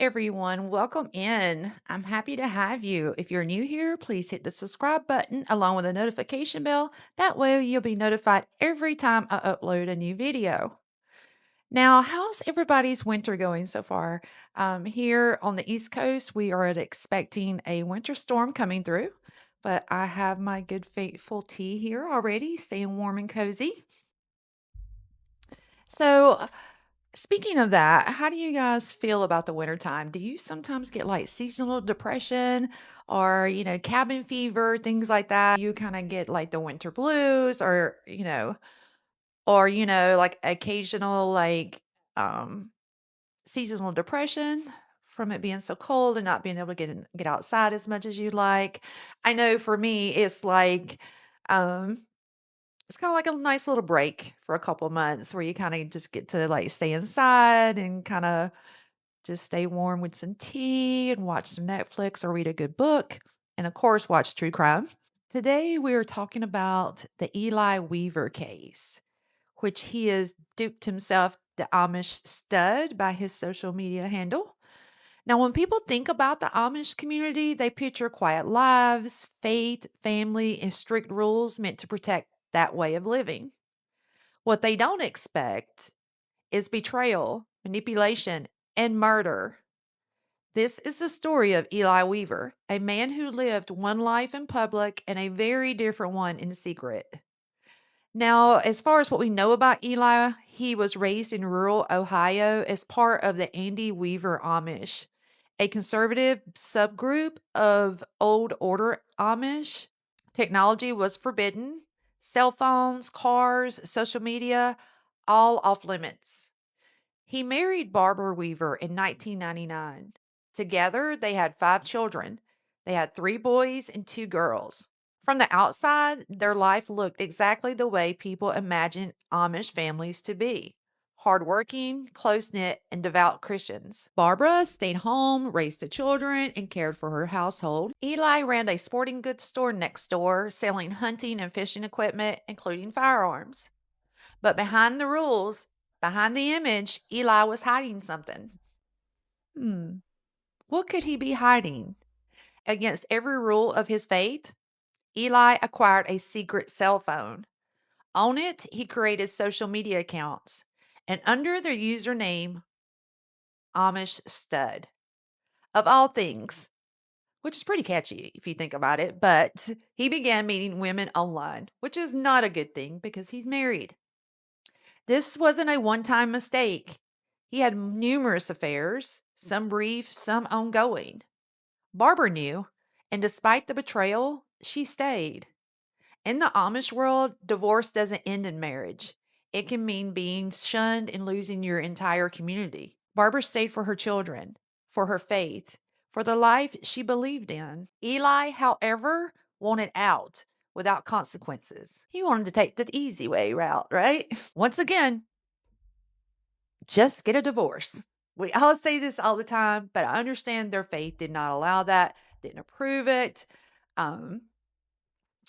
everyone. Welcome in. I'm happy to have you. If you're new here, please hit the subscribe button along with the notification bell. That way, you'll be notified every time I upload a new video. Now, how's everybody's winter going so far? Here on the East Coast, we are expecting a winter storm coming through, but I have my good faithful tea here already, staying warm and cozy. So, speaking of that, how do you guys feel about the wintertime? Do you sometimes get like seasonal depression or, cabin fever, things like that? You kind of get like the winter blues or like occasional um seasonal depression from it being so cold and not being able to get outside as much as you like. I know for me um it's kinda like a nice little break for a couple months where you kinda just get to, like, stay inside and kinda just stay warm with some tea and watch some Netflix or read a good book, and, of course, watch true crime. Today, we are talking about the Eli Weaver case, which he has duped himself the Amish Stud by his social media handle. Now, when people think about the Amish community, they picture quiet lives, faith, family, and strict rules meant to protect that way of living. What they don't expect is betrayal, manipulation, and murder. This is the story of Eli Weaver, a man who lived one life in public and a very different one in secret. Now, as far as what we know about Eli, he was raised in rural Ohio as part of the Andy Weaver Amish, a conservative subgroup of old order Amish. Technology was forbidden, cell phones, cars, social media, all off limits. He married Barbara Weaver in 1999. Together, they had 5 children. They had 3 boys and 2 girls. From the outside, their life looked exactly the way people imagine Amish families to be: hardworking, close knit, and devout Christians. Barbara stayed home, raised the children, and cared for her household. Eli ran a sporting goods store next door, selling hunting and fishing equipment, including firearms. But behind the rules, behind the image, Eli was hiding something. Hmm, what could he be hiding? Against every rule of his faith, Eli acquired a secret cell phone. On it, he created social media accounts, and under their username, Amish Stud, of all things, which is pretty catchy if you think about it. But he began meeting women online, which is not a good thing because he's married. This wasn't a one time mistake. He had numerous affairs, some brief, some ongoing. Barbara knew, and despite the betrayal, she stayed. In the Amish world, divorce doesn't end in marriage. It can mean being shunned and losing your entire community. Barbara stayed for her children, for her faith, for the life she believed in. Eli, however, wanted out without consequences. He wanted to take the easy way route, right? Once again, just get a divorce. We all say this all the time, but I understand their faith did not allow that, didn't approve it. Um,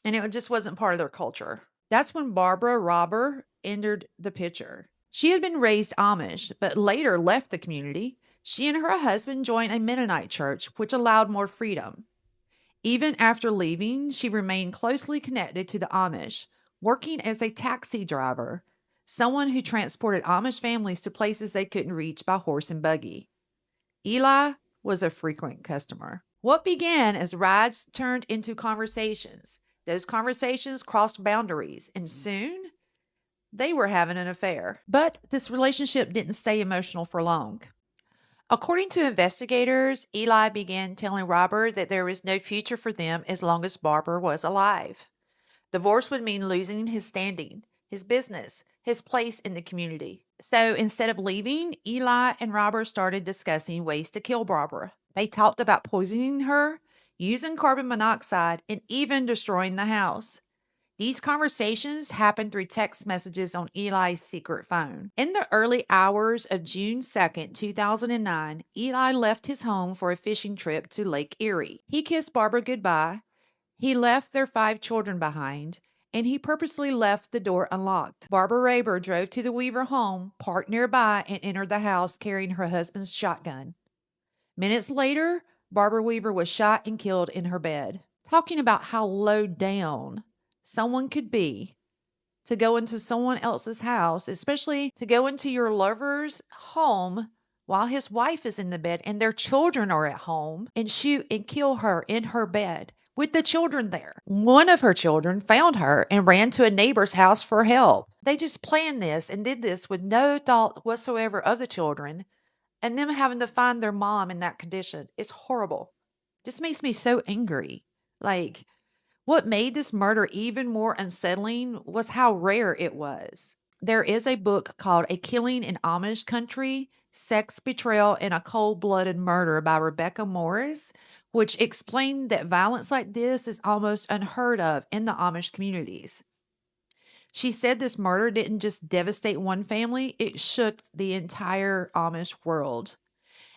and it just wasn't part of their culture. That's when Barbara Raber entered the picture. She had been raised Amish, but later left the community. She and her husband joined a Mennonite church, which allowed more freedom. Even after leaving, she remained closely connected to the Amish, working as a taxi driver, someone who transported Amish families to places they couldn't reach by horse and buggy. Eli was a frequent customer. What began as rides turned into conversations. Those conversations crossed boundaries, and soon they were having an affair. But this relationship didn't stay emotional for long. According to investigators, Eli began telling Robert that there was no future for them as long as Barbara was alive. Divorce would mean losing his standing, his business, his place in the community. So instead of leaving, Eli and Robert started discussing ways to kill Barbara. They talked about poisoning her, using carbon monoxide, and even destroying the house. These conversations happened through text messages on Eli's secret phone. In the early hours of June 2009, Eli left his home for a fishing trip to Lake Erie. He kissed Barbara goodbye. He left their 5 children behind, and he purposely left the door unlocked. Barbara Raber drove to the Weaver home, parked nearby, and entered the house carrying her husband's shotgun. Minutes later, Barbara Weaver was shot and killed in her bed. Talking about how low down someone could be to go into someone else's house, especially to go into your lover's home while his wife is in the bed and their children are at home and shoot and kill her in her bed with the children there. One of her children found her and ran to a neighbor's house for help. They just planned this and did this with no thought whatsoever of the children and them having to find their mom in that condition. It's horrible. Just makes me so angry. Like, what made this murder even more unsettling was how rare it was. There is a book called A Killing in Amish Country: Sex, Betrayal, and a Cold-Blooded Murder by Rebecca Morris, which explained that violence like this is almost unheard of in the Amish communities. She said this murder didn't just devastate one family, it shook the entire Amish world.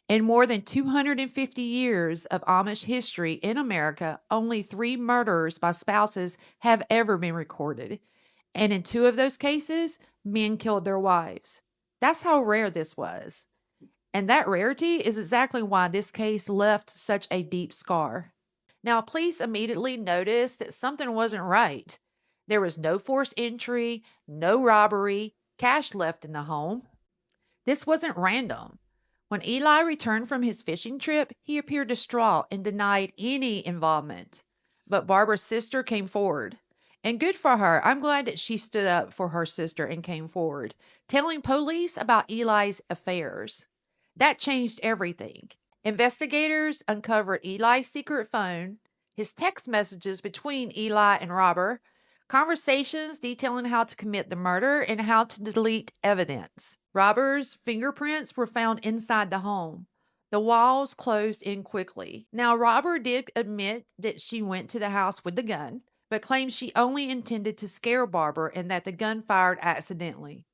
In more than 250 years of Amish history in America, only 3 murders by spouses have ever been recorded. And in 2 of those cases, men killed their wives. That's how rare this was. And that rarity is exactly why this case left such a deep scar. Now, police immediately noticed that something wasn't right. There was no forced entry, no robbery, cash left in the home. This wasn't random. When Eli returned from his fishing trip, he appeared distraught and denied any involvement. But Barbara's sister came forward. And good for her. I'm glad that she stood up for her sister and came forward, telling police about Eli's affairs. That changed everything. Investigators uncovered Eli's secret phone, his text messages between Eli and Raber, conversations detailing how to commit the murder and how to delete evidence. Raber's fingerprints were found inside the home. The walls closed in quickly. Now, Raber did admit that she went to the house with the gun, but claims she only intended to scare Barbara and that the gun fired accidentally.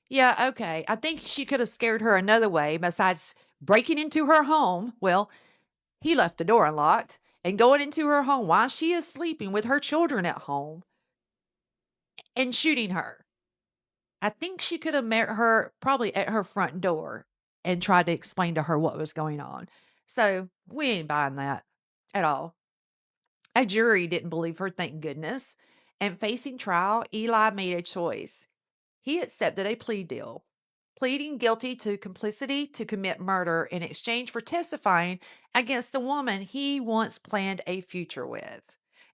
Yeah, okay. I think she could have scared her another way besides breaking into her home. Well, he left the door unlocked and going into her home while she is sleeping with her children at home and shooting her. I think she could have met her probably at her front door and tried to explain to her what was going on. So we ain't buying that at all. A jury didn't believe her, thank goodness. And facing trial, Eli made a choice. He accepted a plea deal, pleading guilty to complicity to commit murder in exchange for testifying against a woman he once planned a future with.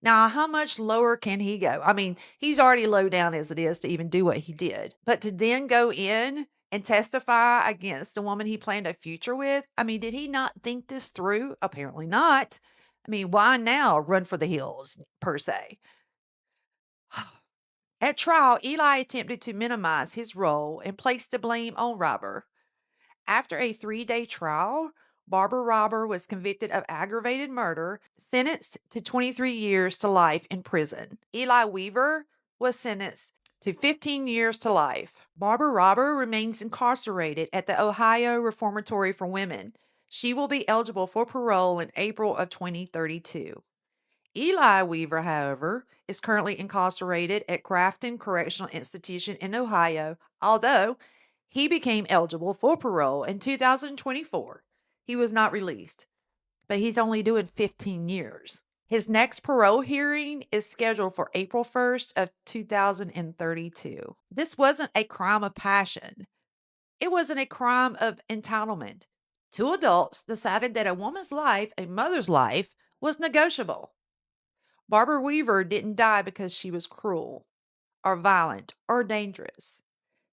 Now, how much lower can he go? I mean, he's already low down as it is to even do what he did. But to then go in and testify against a woman he planned a future with, I mean, did he not think this through? Apparently not. I mean, why now run for the hills, per se? At trial, Eli attempted to minimize his role and placed the blame on Raber. After a 3-day trial, Barbara Raber was convicted of aggravated murder, sentenced to 23 years to life in prison. Eli Weaver was sentenced to 15 years to life. Barbara Raber remains incarcerated at the Ohio Reformatory for Women. She will be eligible for parole in April of 2032. Eli Weaver, however, is currently incarcerated at Grafton Correctional Institution in Ohio, although he became eligible for parole in 2024. He was not released, but he's only doing 15 years. His next parole hearing is scheduled for April 1st of 2032. This wasn't a crime of passion. It wasn't a crime of entitlement. 2 adults decided that a woman's life, a mother's life, was negotiable. Barbara Weaver didn't die because she was cruel or violent or dangerous.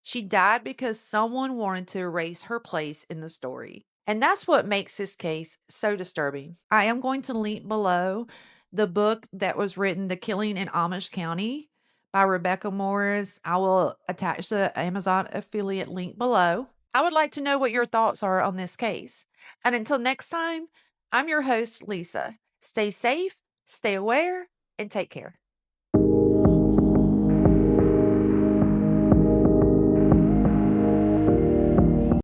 She died because someone wanted to erase her place in the story. And that's what makes this case so disturbing. I am going to link below the book that was written, The Killing in Amish County by Rebecca Morris. I will attach the Amazon affiliate link below. I would like to know what your thoughts are on this case. And until next time, I'm your host, Lisa. Stay safe, stay aware, and take care.